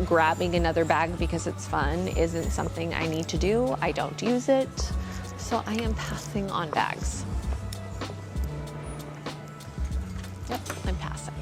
grabbing another bag because it's fun isn't something I need to do. I don't use it, so I am passing on bags. Yep, I'm passing.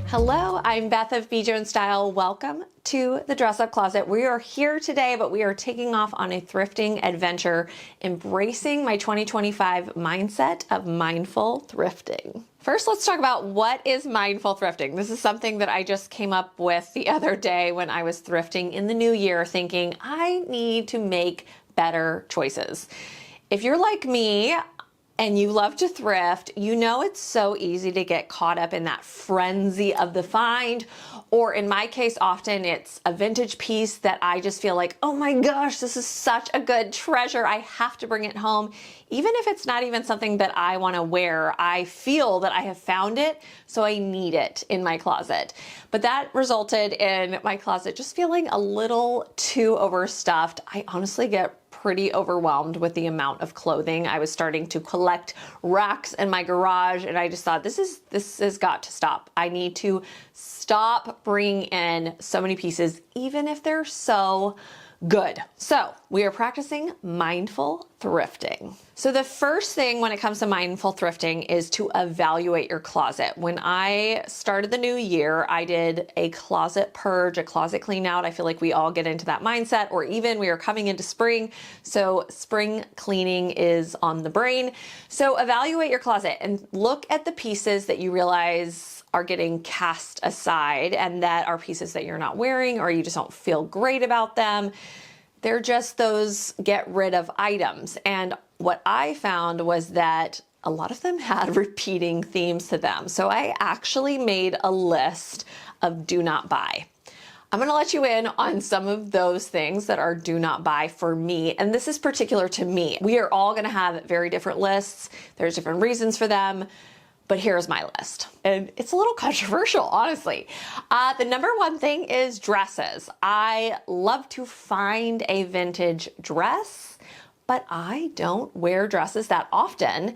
Hello, I'm Beth of BJONESSTYLE. Welcome to the Dress Up Closet. We are here today, but we are taking off on a thrifting adventure, embracing my 2025 mindset of mindful thrifting. First, let's talk about what is mindful thrifting. This is something that I just came up with the other day when I was thrifting in the new year, thinking I need to make better choices. If you're like me, and you love to thrift, you know it's so easy to get caught up in that frenzy of the find, or in my case, often it's a vintage piece that I just feel like, oh my gosh, this is such a good treasure. I have to bring it home. Even if it's not even something that I want to wear, I feel that I have found it, so I need it in my closet. But that resulted in my closet just feeling a little too overstuffed. I honestly get pretty overwhelmed with the amount of clothing. I was starting to collect racks in my garage, and I just thought this has got to stop. I need to stop bringing in so many pieces, even if they're so good. So we are practicing mindful thrifting. So the first thing when it comes to mindful thrifting is to evaluate your closet. When I started the new year, I did a closet purge, a closet clean out. I feel like we all get into that mindset, or even we are coming into spring. So spring cleaning is on the brain. So evaluate your closet and look at the pieces that you realize are getting cast aside and that are pieces that you're not wearing, or you just don't feel great about them. They're just those get rid of items. And what I found was that a lot of them had repeating themes to them. So I actually made a list of do not buy. I'm gonna let you in on some of those things that are do not buy for me. And this is particular to me. We are all gonna have very different lists. There's different reasons for them. But here's my list. And it's a little controversial, honestly. The number one thing is dresses. I love to find a vintage dress, but I don't wear dresses that often.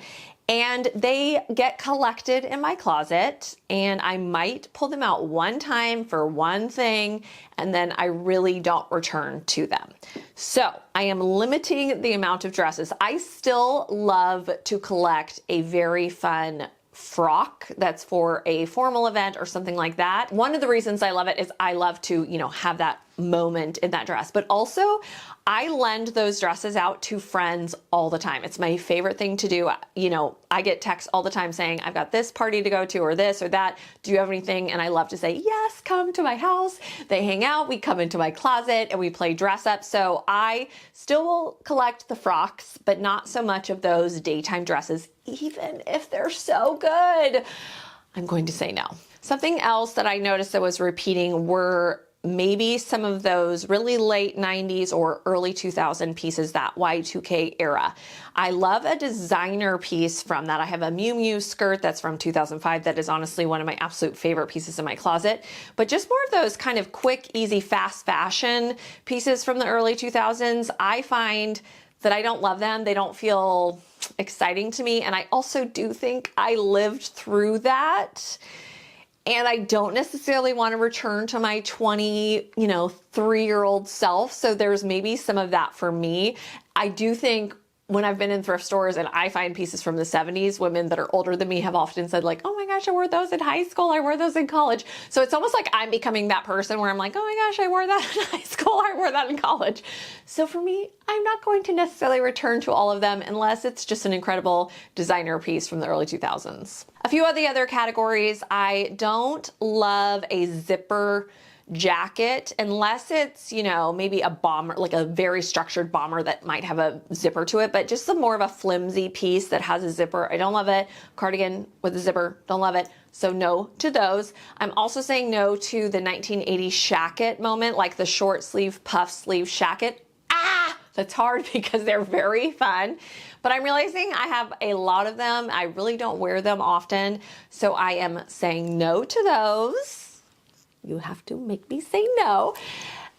And they get collected in my closet, and I might pull them out one time for one thing, and then I really don't return to them. So I am limiting the amount of dresses. I still love to collect a very fun frock that's for a formal event or something like that. One of the reasons I love it is I love to, have that moment in that dress, but also I lend those dresses out to friends all the time. It's my favorite thing to do. I get texts all the time saying, I've got this party to go to, or this or that. Do you have anything? And I love to say, yes, come to my house. They hang out, we come into my closet, and we play dress up. So I still will collect the frocks, but not so much of those daytime dresses, even if they're so good. I'm going to say no. Something else that I noticed that was repeating were maybe some of those really late 90s or early 2000 pieces, that Y2K era. I love a designer piece from that. I have a Miu Miu skirt that's from 2005 that is honestly one of my absolute favorite pieces in my closet. But just more of those kind of quick, easy, fast fashion pieces from the early 2000s, I find that I don't love them. They don't feel exciting to me. And I also do think I lived through that. And I don't necessarily want to return to my 3-year-old self. So there's maybe some of that for me. I do think when I've been in thrift stores and I find pieces from the 70s, women that are older than me have often said like, oh my gosh, I wore those in high school. I wore those in college. So it's almost like I'm becoming that person where I'm like, oh my gosh, I wore that in high school. I wore that in college. So for me, I'm not going to necessarily return to all of them unless it's just an incredible designer piece from the early 2000s. A few of the other categories, I don't love a zipper jacket unless it's, maybe a bomber, like a very structured bomber that might have a zipper to it, but just more of a flimsy piece that has a zipper. I don't love it. Cardigan with a zipper, don't love it. So no to those. I'm also saying no to the 1980s shacket moment, like the short sleeve, puff sleeve shacket. That's hard because they're very fun, but I'm realizing I have a lot of them. I really don't wear them often. So I am saying no to those. You have to make me say no.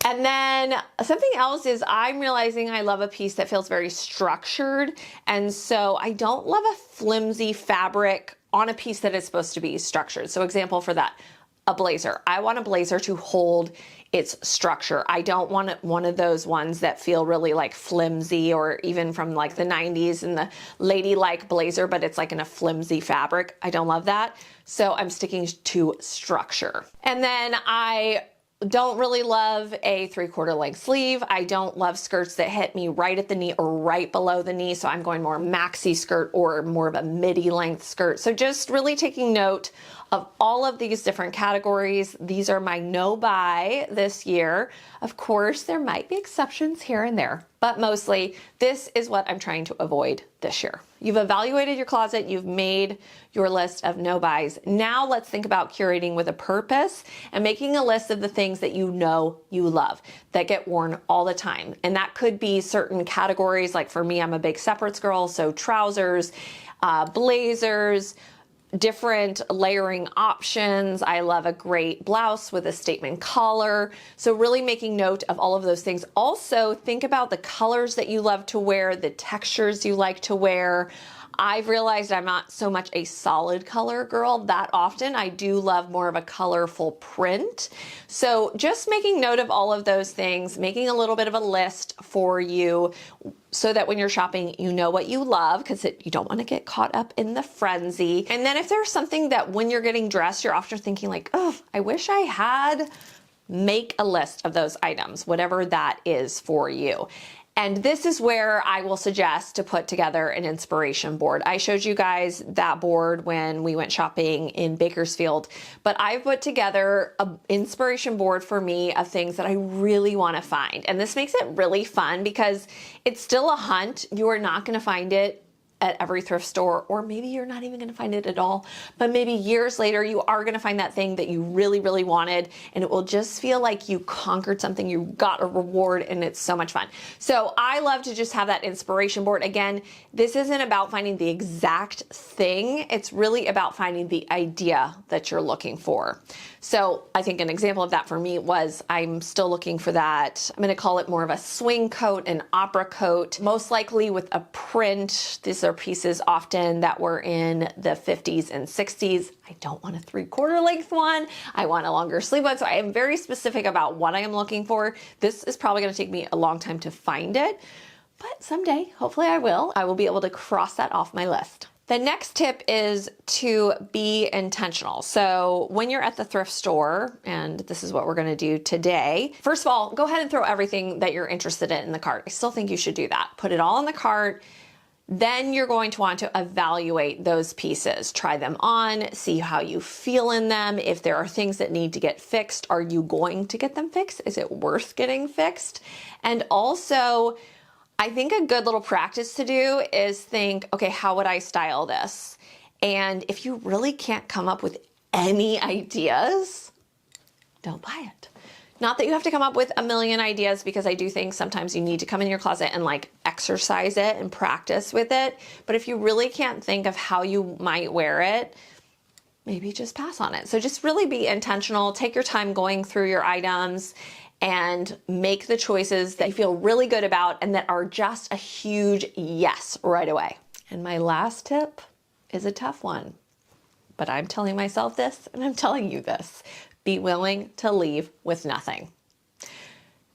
And then something else is I'm realizing I love a piece that feels very structured. And so I don't love a flimsy fabric on a piece that is supposed to be structured. So example for that, a blazer. I want a blazer to hold its structure. I don't want one of those ones that feel really like flimsy, or even from like the 90s and the ladylike blazer, but it's like in a flimsy fabric. I don't love that. So I'm sticking to structure. And then I don't really love a 3/4 length sleeve. I don't love skirts that hit me right at the knee or right below the knee. So I'm going more maxi skirt or more of a midi length skirt. So just really taking note of all of these different categories. These are my no buy this year. Of course, there might be exceptions here and there, but mostly this is what I'm trying to avoid this year. You've evaluated your closet, you've made your list of no buys. Now let's think about curating with a purpose and making a list of the things that you know you love that get worn all the time. And that could be certain categories. Like for me, I'm a big separates girl, so trousers, blazers, different layering options. I love a great blouse with a statement collar. So really making note of all of those things. Also think about the colors that you love to wear, the textures you like to wear. I've realized I'm not so much a solid color girl that often. I do love more of a colorful print. So just making note of all of those things, making a little bit of a list for you so that when you're shopping, you know what you love, because you don't want to get caught up in the frenzy. And then if there's something that when you're getting dressed, you're often thinking like, oh, I wish I had, make a list of those items, whatever that is for you. And this is where I will suggest to put together an inspiration board. I showed you guys that board when we went shopping in Bakersfield, but I've put together an inspiration board for me of things that I really want to find. And this makes it really fun because it's still a hunt. You are not going to find it at every thrift store, or maybe you're not even going to find it at all, but maybe years later you are going to find that thing that you really, really wanted, and it will just feel like you conquered something, you got a reward, and it's so much fun. So I love to just have that inspiration board. Again, this isn't about finding the exact thing, it's really about finding the idea that you're looking for. So I think an example of that for me was I'm still looking for that, I'm going to call it more of a swing coat, an opera coat, most likely with a print. These are pieces often that were in the 50s and 60s. I don't want a 3/4 length one. I want a longer sleeve one. So I am very specific about what I am looking for. This is probably going to take me a long time to find it, but someday, hopefully I will be able to cross that off my list. The next tip is to be intentional. So when you're at the thrift store, and this is what we're going to do today, first of all, go ahead and throw everything that you're interested in the cart. I still think you should do that. Put it all in the cart. Then you're going to want to evaluate those pieces. Try them on, see how you feel in them. If there are things that need to get fixed, are you going to get them fixed? Is it worth getting fixed? And also, I think a good little practice to do is think, okay, how would I style this? And if you really can't come up with any ideas, don't buy it. Not that you have to come up with a million ideas, because I do think sometimes you need to come in your closet and like exercise it and practice with it. But if you really can't think of how you might wear it, maybe just pass on it. So just really be intentional, take your time going through your items and make the choices that you feel really good about and that are just a huge yes right away. And my last tip is a tough one, but I'm telling myself this and I'm telling you this. Be willing to leave with nothing.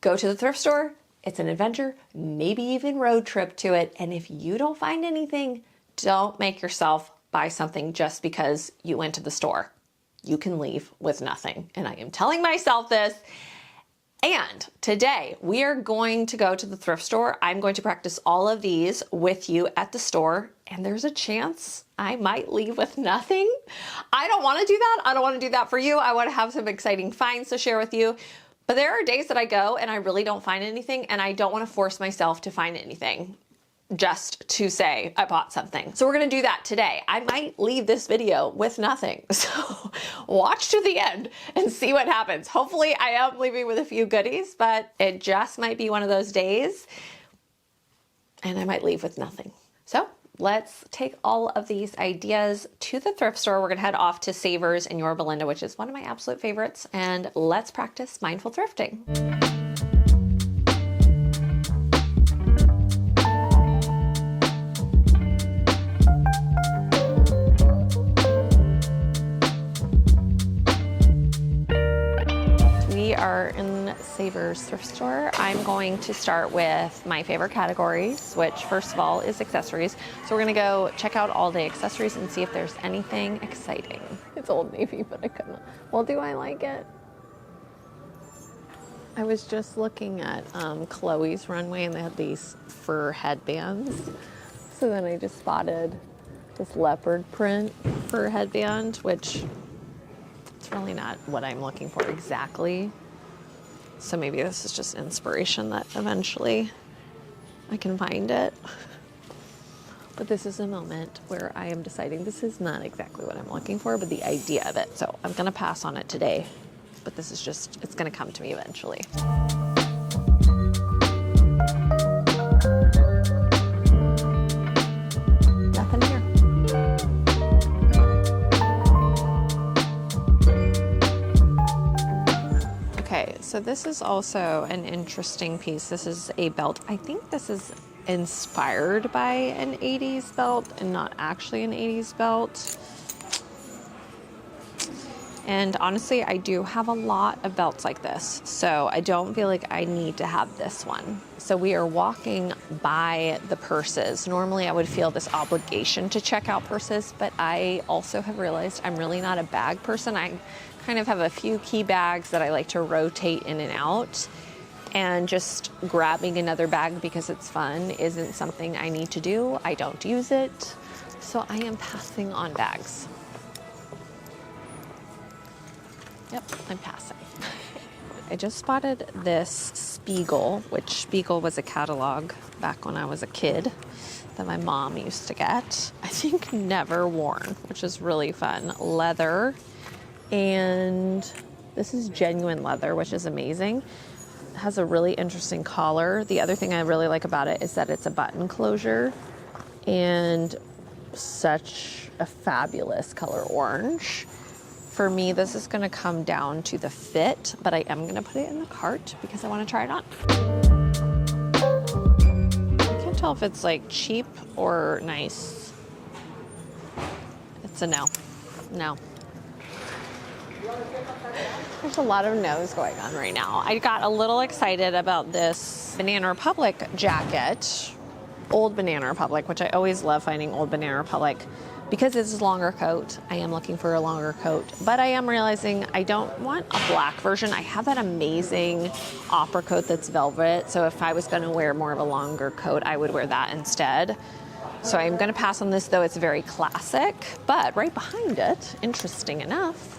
Go to the thrift store. It's an adventure, maybe even road trip to it. And if you don't find anything, don't make yourself buy something just because you went to the store. You can leave with nothing. And I am telling myself this. And today we are going to go to the thrift store. I'm going to practice all of these with you at the store, and there's a chance I might leave with nothing. I don't want to do that. I don't want to do that for you. I want to have some exciting finds to share with you. But there are days that I go and I really don't find anything, and I don't want to force myself to find anything just to say I bought something. So we're going to do that today. I might leave this video with nothing. So watch to the end and see what happens. Hopefully I am leaving with a few goodies, but it just might be one of those days and I might leave with nothing. So let's take all of these ideas to the thrift store. We're gonna head off to Savers in Yorba Linda, which is one of my absolute favorites, and let's practice mindful thrifting. We are in Savers thrift store. I'm going to start with my favorite categories, which first of all is accessories. So we're gonna go check out all the accessories and see if there's anything exciting. It's Old Navy, but I couldn't. Well, do I like it? I was just looking at Chloe's runway and they had these fur headbands. So then I just spotted this leopard print fur headband, which it's really not what I'm looking for exactly. So maybe this is just inspiration that eventually I can find it. But this is a moment where I am deciding this is not exactly what I'm looking for, but the idea of it. So I'm gonna pass on it today, but this is just, it's gonna come to me eventually. Nothing here. Okay, so this is also an interesting piece. This is a belt. I think this is inspired by an 80s belt and not actually an 80s belt. And honestly, I do have a lot of belts like this, so I don't feel like I need to have this one. So we are walking by the purses. Normally I would feel this obligation to check out purses, but I also have realized I'm really not a bag person. I kind of have a few key bags that I like to rotate in and out, and just grabbing another bag because it's fun isn't something I need to do. I don't use it, so I am passing on bags. Yep, I'm passing. I just spotted this Spiegel, which Spiegel was a catalog back when I was a kid that my mom used to get. I think never worn, which is really fun. Leather, and this is genuine leather, which is amazing. It has a really interesting collar. The other thing I really like about it is that it's a button closure and such a fabulous color orange. For me, this is gonna come down to the fit, but I am gonna put it in the cart because I wanna try it on. I can't tell if it's like cheap or nice. It's a no. No. There's a lot of no's going on right now. I got a little excited about this Banana Republic jacket, old Banana Republic, which I always love finding old Banana Republic. Because it's a longer coat, I am looking for a longer coat, but I am realizing I don't want a black version. I have that amazing opera coat that's velvet, so if I was gonna wear more of a longer coat, I would wear that instead. So I'm gonna pass on this, though it's very classic, but right behind it, interesting enough,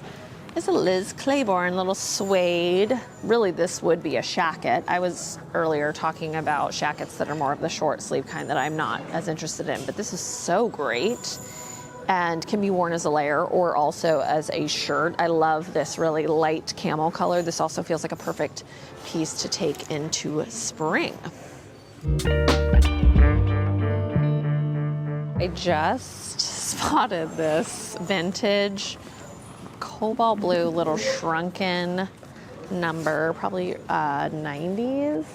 is a Liz Claiborne little suede. Really, this would be a shacket. I was earlier talking about shackets that are more of the short sleeve kind that I'm not as interested in, but this is so great and can be worn as a layer or also as a shirt. I love this really light camel color. This also feels like a perfect piece to take into spring. I just spotted this vintage cobalt blue little shrunken number, probably 90s.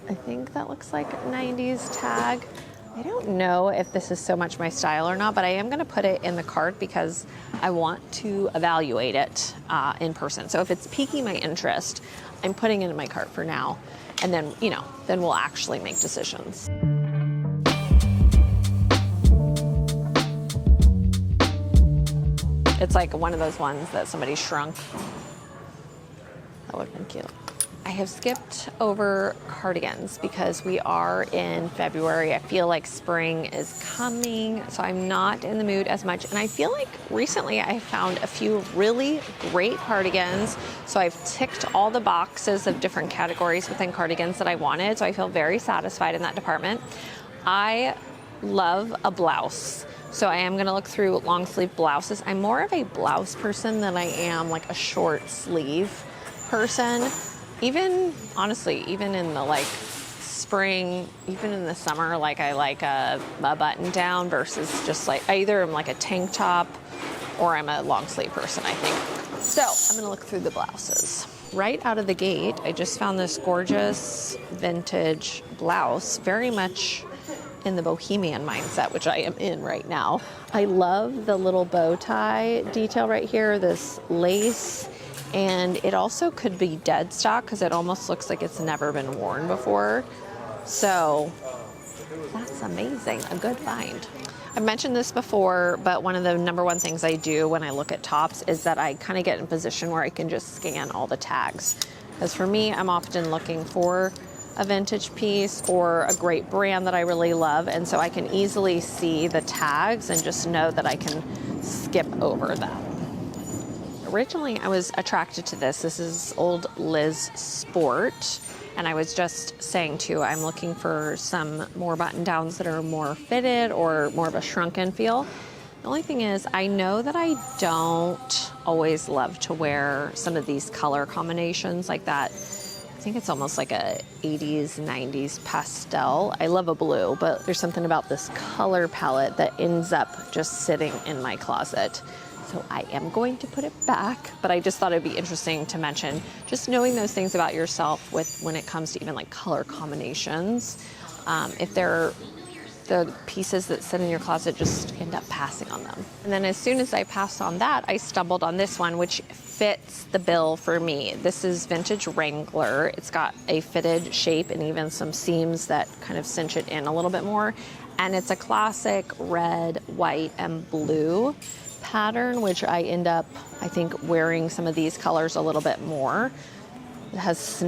I think that looks like 90s tag. I don't know if this is so much my style or not, but I am gonna put it in the cart because I want to evaluate it in person. So if it's piquing my interest, I'm putting it in my cart for now. And then, you know, then we'll actually make decisions. It's like one of those ones that somebody shrunk. That would have been cute. I have skipped over cardigans because we are in February. I feel like spring is coming, so I'm not in the mood as much. And I feel like recently I found a few really great cardigans. So I've ticked all the boxes of different categories within cardigans that I wanted. So I feel very satisfied in that department. I love a blouse. So I am gonna look through long sleeve blouses. I'm more of a blouse person than I am like a short sleeve person. Even, honestly, even in the like spring, even in the summer, like I like a button down versus just like, I either am like a tank top or I'm a long sleeve person, I think. So I'm gonna look through the blouses. Right out of the gate, I just found this gorgeous vintage blouse, very much in the bohemian mindset, which I am in right now. I love the little bow tie detail right here, this lace, and it also could be dead stock because it almost looks like it's never been worn before. So that's amazing, a good find. I've mentioned this before, but one of the number one things I do when I look at tops is that I kind of get in a position where I can just scan all the tags. Because for me, I'm often looking for a vintage piece or a great brand that I really love, and so I can easily see the tags and just know that I can skip over them. Originally, I was attracted to this. This is old Liz Sport. And I was just saying too, I'm looking for some more button downs that are more fitted or more of a shrunken feel. The only thing is, I know that I don't always love to wear some of these color combinations like that. I think it's almost like a 80s, 90s pastel. I love a blue, but there's something about this color palette that ends up just sitting in my closet. So I am going to put it back, but I just thought it'd be interesting to mention just knowing those things about yourself with when it comes to even like color combinations. If they're the pieces that sit in your closet, just end up passing on them. And then as soon as I passed on that, I stumbled on this one, which fits the bill for me. This is vintage Wrangler. It's got a fitted shape and even some seams that kind of cinch it in a little bit more. And it's a classic red, white, and blue pattern, which I end up, I think, wearing some of these colors a little bit more. It has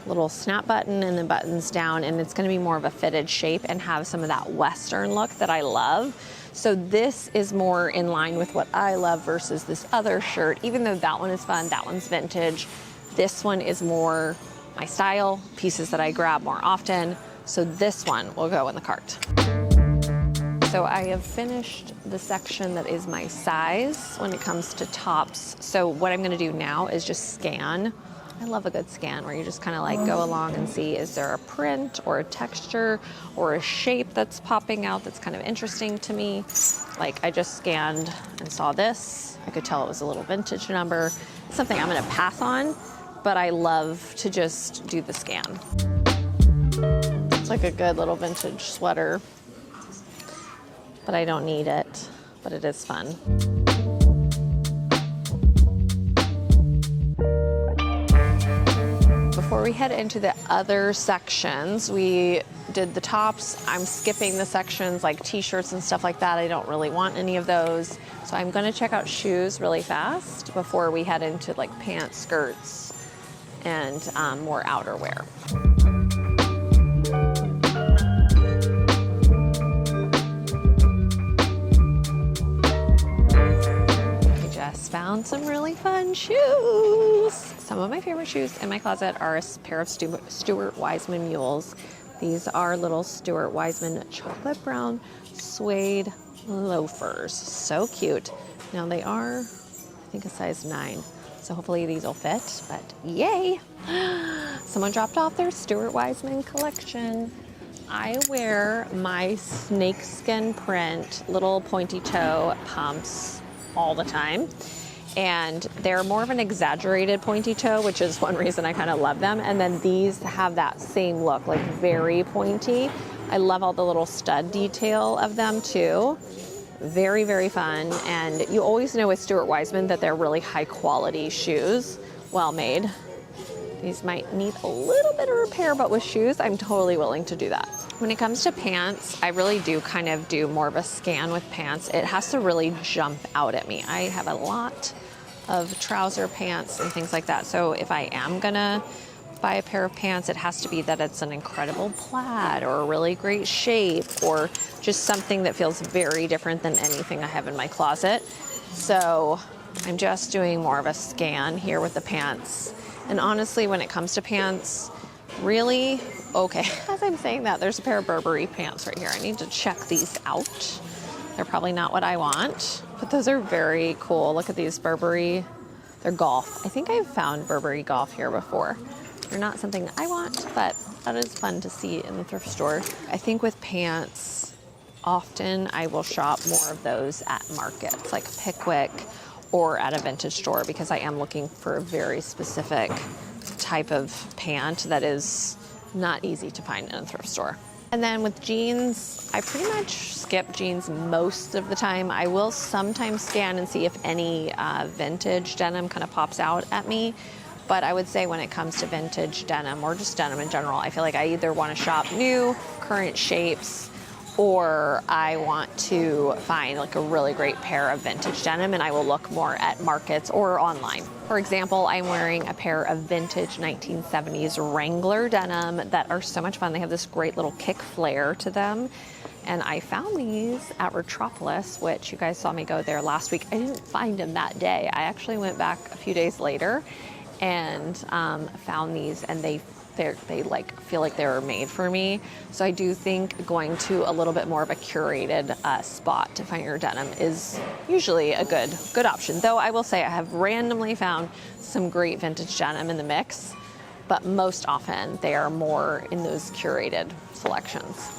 little snap button and then buttons down, and it's going to be more of a fitted shape and have some of that Western look that I love. So this is more in line with what I love versus this other shirt. Even though that one is fun, that one's vintage, this one is more my style, pieces that I grab more often. So this one will go in the cart. So I have finished the section that is my size when it comes to tops. So what I'm gonna do now is just scan. I love a good scan where you just kind of like go along and see, is there a print or a texture or a shape that's popping out that's kind of interesting to me. Like I just scanned and saw this. I could tell it was a little vintage number. It's something I'm gonna pass on, but I love to just do the scan. It's like a good little vintage sweater, but I don't need it, but it is fun. Before we head into the other sections, we did the tops. I'm skipping the sections like t-shirts and stuff like that. I don't really want any of those. So I'm gonna check out shoes really fast before we head into like pants, skirts, and more outerwear. Found some really fun shoes. Some of my favorite shoes in my closet are a pair of Stuart Weitzman mules. These are little Stuart Weitzman chocolate brown suede loafers. So cute. Now they are, I think, a size 9. So hopefully these will fit, but yay. Someone dropped off their Stuart Weitzman collection. I wear my snakeskin print little pointy toe pumps all the time. And they're more of an exaggerated pointy toe, which is one reason I kind of love them. And then these have that same look, like very pointy. I love all the little stud detail of them too. Very, very fun. And you always know with Stuart Weitzman that they're really high quality shoes, well made. These might need a little bit of repair, but with shoes, I'm totally willing to do that. When it comes to pants, I really do kind of do more of a scan with pants. It has to really jump out at me. I have a lot of trouser pants and things like that. So if I am gonna buy a pair of pants, it has to be that it's an incredible plaid or a really great shape or just something that feels very different than anything I have in my closet. So I'm just doing more of a scan here with the pants. And honestly, when it comes to pants, really, okay. As I'm saying that, there's a pair of Burberry pants right here. I need to check these out. They're probably not what I want, but those are very cool. Look at these Burberry, they're golf. I think I've found Burberry golf here before. They're not something I want, but that is fun to see in the thrift store. I think with pants, often I will shop more of those at markets like Pickwick or at a vintage store, because I am looking for a very specific type of pant that is not easy to find in a thrift store. And then with jeans, I pretty much skip jeans most of the time. I will sometimes scan and see if any vintage denim kind of pops out at me. But I would say when it comes to vintage denim, or just denim in general, I feel like I either want to shop new, current shapes, or I want to find like a really great pair of vintage denim, and I will look more at markets or online. For example, I'm wearing a pair of vintage 1970s Wrangler denim that are so much fun. They have this great little kick flare to them. And I found these at Retropolis, which you guys saw me go there last week. I didn't find them that day. I actually went back a few days later and found these, and they like feel like they were made for me. So I do think going to a little bit more of a curated spot to find your denim is usually a good option. Though I will say I have randomly found some great vintage denim in the mix, but most often they are more in those curated selections.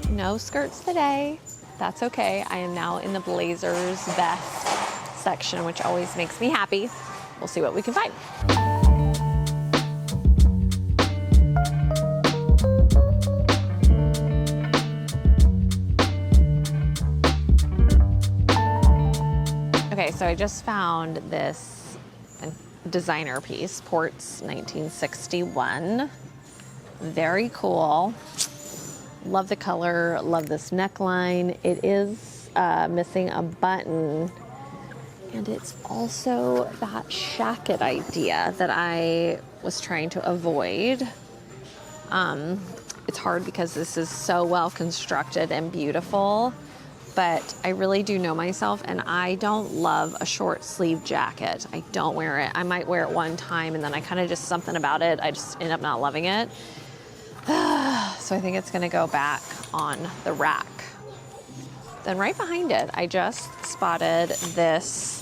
No skirts today. That's okay. I am now in the blazers vest section, which always makes me happy. We'll see what we can find. Okay, so I just found this designer piece, Ports 1961. Very cool. Love the color, love this neckline. It is missing a button, and it's also that shacket idea that I was trying to avoid. It's hard because this is so well constructed and beautiful, but I really do know myself, and I don't love a short sleeve jacket. I don't wear it. I might wear it one time, and then I kind of just, something about it, I just end up not loving it. So I think it's gonna go back on the rack. Then right behind it, I just spotted this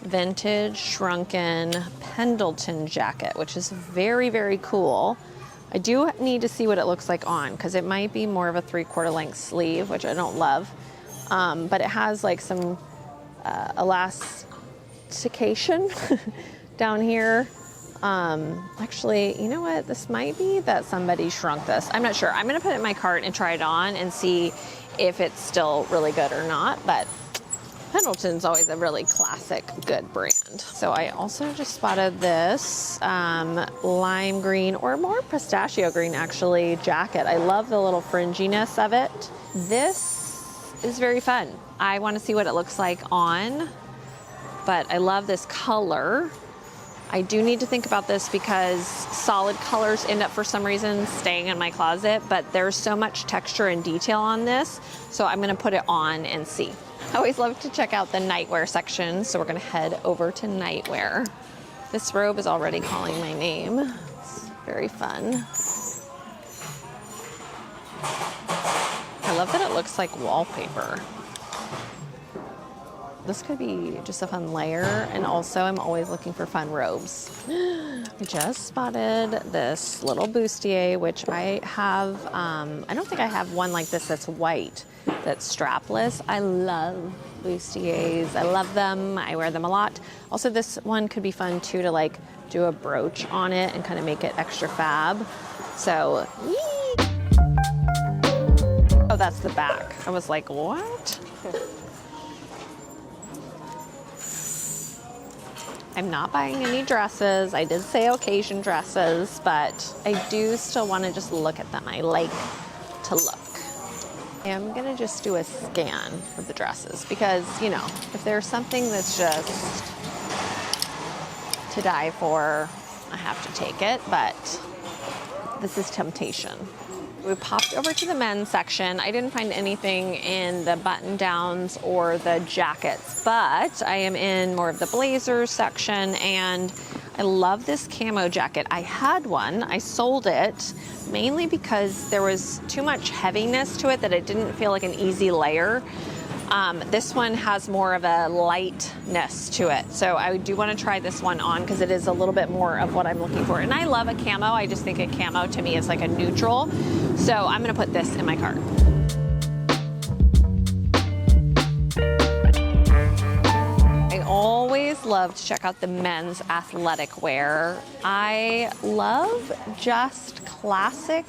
vintage shrunken Pendleton jacket, which is very, very cool. I do need to see what it looks like on, because it might be more of a 3/4 length sleeve, which I don't love. But it has like some elastication down here. Actually, you know what? This might be that somebody shrunk this. I'm not sure. I'm gonna put it in my cart and try it on and see if it's still really good or not. But Pendleton's always a really classic, good brand. So I also just spotted this lime green, or more pistachio green actually, jacket. I love the little fringiness of it. This is very fun. I want to see what it looks like on, but I love this color. I do need to think about this because solid colors end up for some reason staying in my closet, but there's so much texture and detail on this, so I'm gonna put it on and see. I always love to check out the nightwear section, so we're gonna head over to nightwear. This robe is already calling my name. It's very fun. I love that it looks like wallpaper. This could be just a fun layer, and also I'm always looking for fun robes. I just spotted this little bustier, which I have, I don't think I have one like this that's white, that's strapless. I love bustiers, I love them, I wear them a lot. Also, this one could be fun too to like do a brooch on it and kind of make it extra fab. So, oh, that's the back. I was like, what? I'm not buying any dresses. I did say occasion dresses, but I do still want to just look at them. I like to look. I'm gonna just do a scan of the dresses because, you know, if there's something that's just to die for, I have to take it, but this is temptation. We popped over to the men's section. I didn't find anything in the button downs or the jackets, but I am in more of the blazers section, and I love this camo jacket. I had one, I sold it, mainly because there was too much heaviness to it that it didn't feel like an easy layer. This one has more of a lightness to it. So I do want to try this one on because it is a little bit more of what I'm looking for. And I love a camo. I just think a camo to me is like a neutral. So I'm going to put this in my cart. I always love to check out the men's athletic wear. I love just classic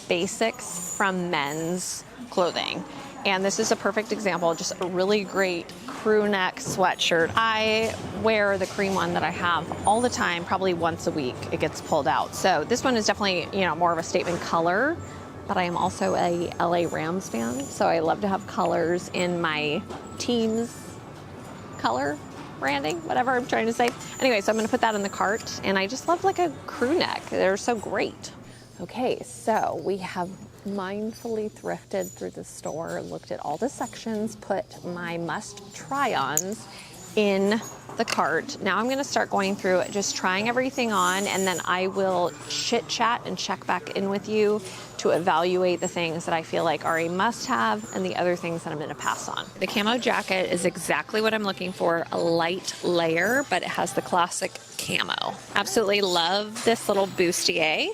basics from men's clothing. And this is a perfect example, just a really great crew neck sweatshirt. I wear the cream one that I have all the time, probably once a week it gets pulled out. So this one is definitely, you know, more of a statement color, but I am also a LA Rams fan. So I love to have colors in my team's color branding, whatever I'm trying to say. Anyway, so I'm gonna put that in the cart, and I just love like a crew neck. They're so great. Okay, so we have mindfully thrifted through the store, looked at all the sections, put my must try-ons in the cart. Now I'm gonna start going through just trying everything on, and then I will chit chat and check back in with you to evaluate the things that I feel like are a must-have and the other things that I'm gonna pass on. The camo jacket is exactly what I'm looking for, a light layer, but it has the classic camo. Absolutely love this little bustier.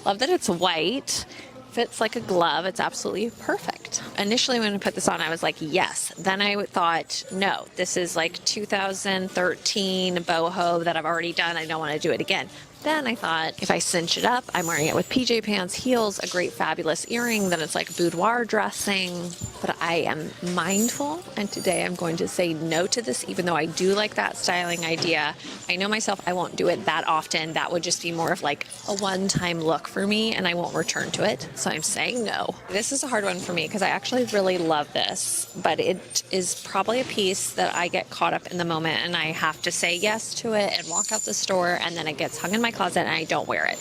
Love that it's white. Fits like a glove. It's absolutely perfect. Initially when I put this on, I was like, yes. Then I thought, no, this is like 2013 boho that I've already done. I don't want to do it again. Then I thought, if I cinch it up, I'm wearing it with PJ pants, heels, a great fabulous earring, then it's like boudoir dressing. But I am mindful, and today I'm going to say no to this, even though I do like that styling idea. I know myself, I won't do it that often. That would just be more of like a one-time look for me, and I won't return to it. So I'm saying no. This is a hard one for me because I actually really love this, but it is probably a piece that I get caught up in the moment, and I have to say yes to it and walk out the store, and then it gets hung in my closet and I don't wear it.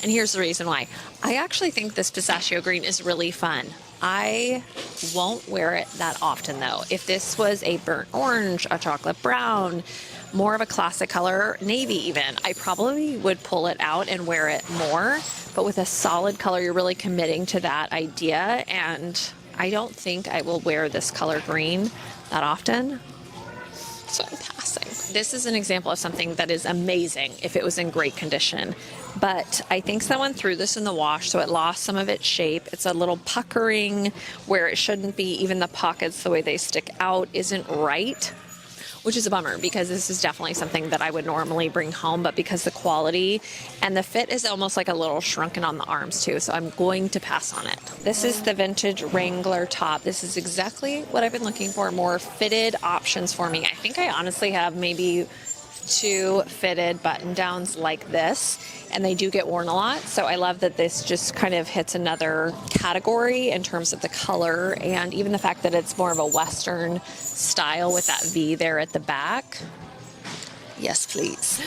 And here's the reason why. I actually think this pistachio green is really fun. I won't wear it that often though. If this was a burnt orange, a chocolate brown, more of a classic color, navy even, I probably would pull it out and wear it more. But with a solid color, you're really committing to that idea, and I don't think I will wear this color green that often. So I'm passing. This is an example of something that is amazing if it was in great condition. But I think someone threw this in the wash, so it lost some of its shape. It's a little puckering where it shouldn't be. Even the pockets, the way they stick out, isn't right, which is a bummer because this is definitely something that I would normally bring home, but because the quality and the fit is almost like a little shrunken on the arms too, so I'm going to pass on it. This is the vintage Wrangler top. This is exactly what I've been looking for, more fitted options for me. I think I honestly have maybe 2 fitted button downs like this, and they do get worn a lot. So I love that this just kind of hits another category in terms of the color, and even the fact that it's more of a Western style with that V there at the back. Yes, please.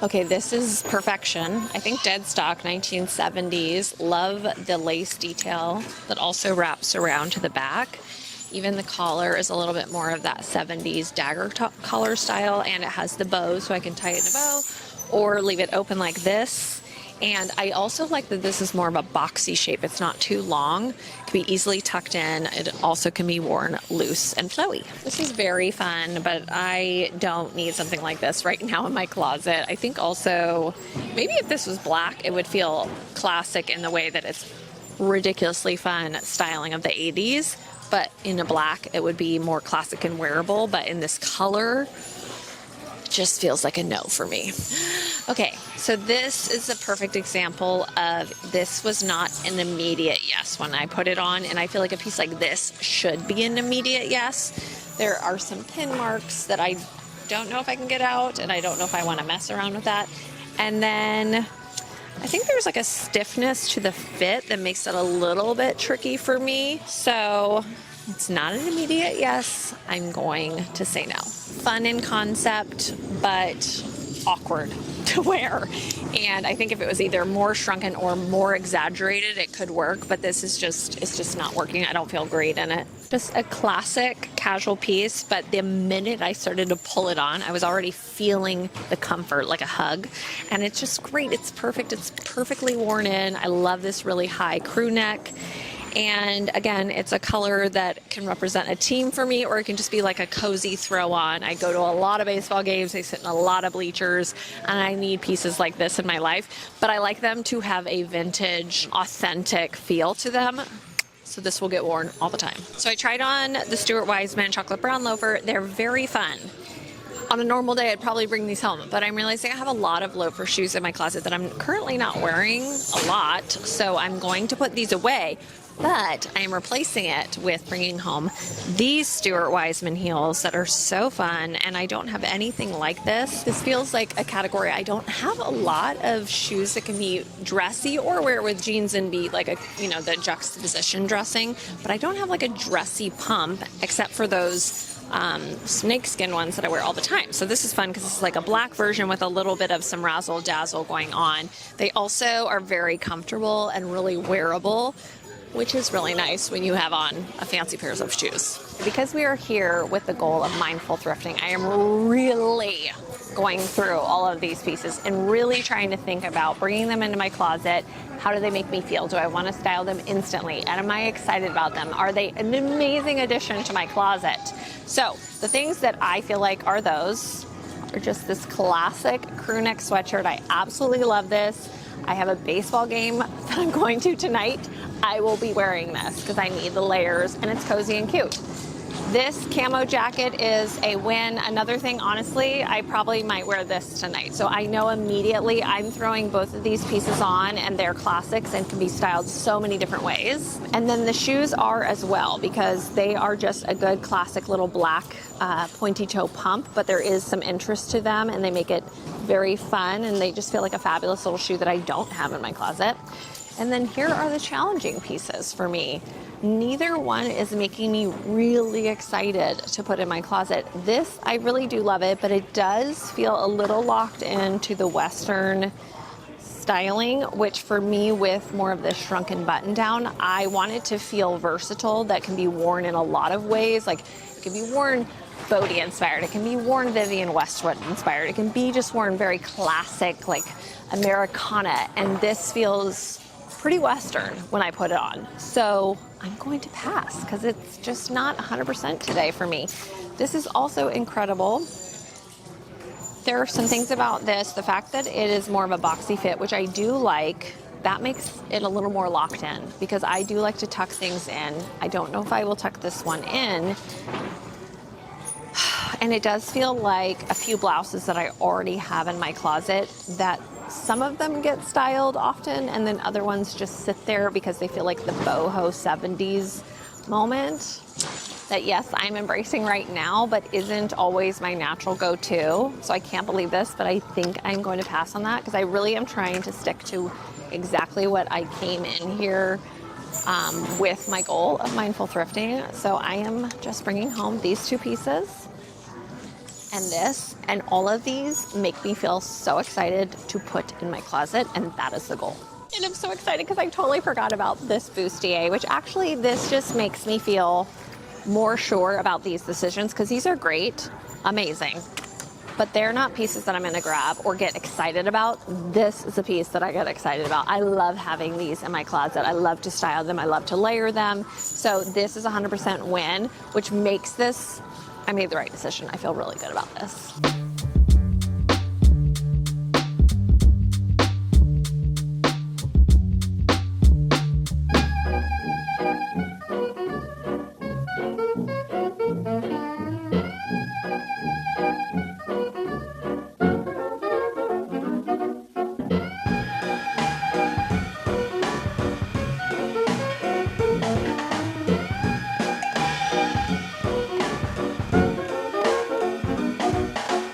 Okay, this is perfection. I think dead stock, 1970s. Love the lace detail that also wraps around to the back. Even the collar is a little bit more of that 70s dagger collar style, and it has the bow, so I can tie it in a bow or leave it open like this. And I also like that this is more of a boxy shape. It's not too long. It can be easily tucked in. It also can be worn loose and flowy. This is very fun, but I don't need something like this right now in my closet. I think also maybe if this was black, it would feel classic in the way that it's ridiculously fun styling of the 80s. But in a black, it would be more classic and wearable. But in this color, it just feels like a no for me. Okay, so this is a perfect example of this was not an immediate yes when I put it on. And I feel like a piece like this should be an immediate yes. There are some pin marks that I don't know if I can get out, and I don't know if I want to mess around with that. And then I think there's like a stiffness to the fit that makes it a little bit tricky for me. So it's not an immediate yes. I'm going to say no. Fun in concept, but awkward to wear. And I think if it was either more shrunken or more exaggerated, it could work. But this is just, it's just not working. I don't feel great in it. Just a classic casual piece, but the minute I started to pull it on, I was already feeling the comfort, like a hug. And it's just great. It's perfect. It's perfectly worn in. I love this really high crew neck. And again, it's a color that can represent a team for me, or it can just be like a cozy throw on. I go to a lot of baseball games, I sit in a lot of bleachers, and I need pieces like this in my life, but I like them to have a vintage, authentic feel to them. So this will get worn all the time. So I tried on the Stuart Weitzman chocolate brown loafer. They're very fun. On a normal day, I'd probably bring these home, but I'm realizing I have a lot of loafer shoes in my closet that I'm currently not wearing a lot, so I'm going to put these away, but I am replacing it with bringing home these Stuart Weitzman heels that are so fun, and I don't have anything like this. This feels like a category. I don't have a lot of shoes that can be dressy or wear it with jeans and be like a, you know, the juxtaposition dressing, but I don't have like a dressy pump except for those snakeskin ones that I wear all the time. So this is fun because this is like a black version with a little bit of some razzle dazzle going on. They also are very comfortable and really wearable, which is really nice when you have on a fancy pair of shoes. Because we are here with the goal of mindful thrifting, I am really going through all of these pieces and really trying to think about bringing them into my closet. How do they make me feel? Do I want to style them instantly? And am I excited about them? Are they an amazing addition to my closet? So the things that I feel like are those are just this classic crew neck sweatshirt. I absolutely love this. I have a baseball game that I'm going to tonight. I will be wearing this because I need the layers and it's cozy and cute. This camo jacket is a win. Another thing, honestly, I probably might wear this tonight. So I know immediately I'm throwing both of these pieces on, and they're classics and can be styled so many different ways. And then the shoes are as well, because they are just a good classic little black pointy toe pump, but there is some interest to them and they make it very fun, and they just feel like a fabulous little shoe that I don't have in my closet. And then here are the challenging pieces for me. Neither one is making me really excited to put in my closet. This, I really do love it, but it does feel a little locked into the Western styling, which for me, with more of this shrunken button down, I want it to feel versatile, that can be worn in a lot of ways. Like it can be worn Bodie inspired, it can be worn Vivienne Westwood inspired, it can be just worn very classic, like Americana, and this feels pretty Western when I put it on. So I'm going to pass because it's just not 100% today for me. This is also incredible. There are some things about this, the fact that it is more of a boxy fit, which I do like, that makes it a little more locked in because I do like to tuck things in. I don't know if I will tuck this one in. And it does feel like a few blouses that I already have in my closet that some of them get styled often, and then other ones just sit there because they feel like the boho 70s moment that, yes, I'm embracing right now, but isn't always my natural go-to. So I can't believe this, but I think I'm going to pass on that because I really am trying to stick to exactly what I came in here with my goal of mindful thrifting. So I am just bringing home these two pieces and this, and all of these make me feel so excited to put in my closet, and that is the goal. And I'm so excited because I totally forgot about this bustier, which actually this just makes me feel more sure about these decisions because these are great, amazing, but they're not pieces that I'm gonna grab or get excited about. This is a piece that I get excited about. I love having these in my closet. I love to style them. I love to layer them. So this is 100% win, which makes this, I made the right decision. I feel really good about this.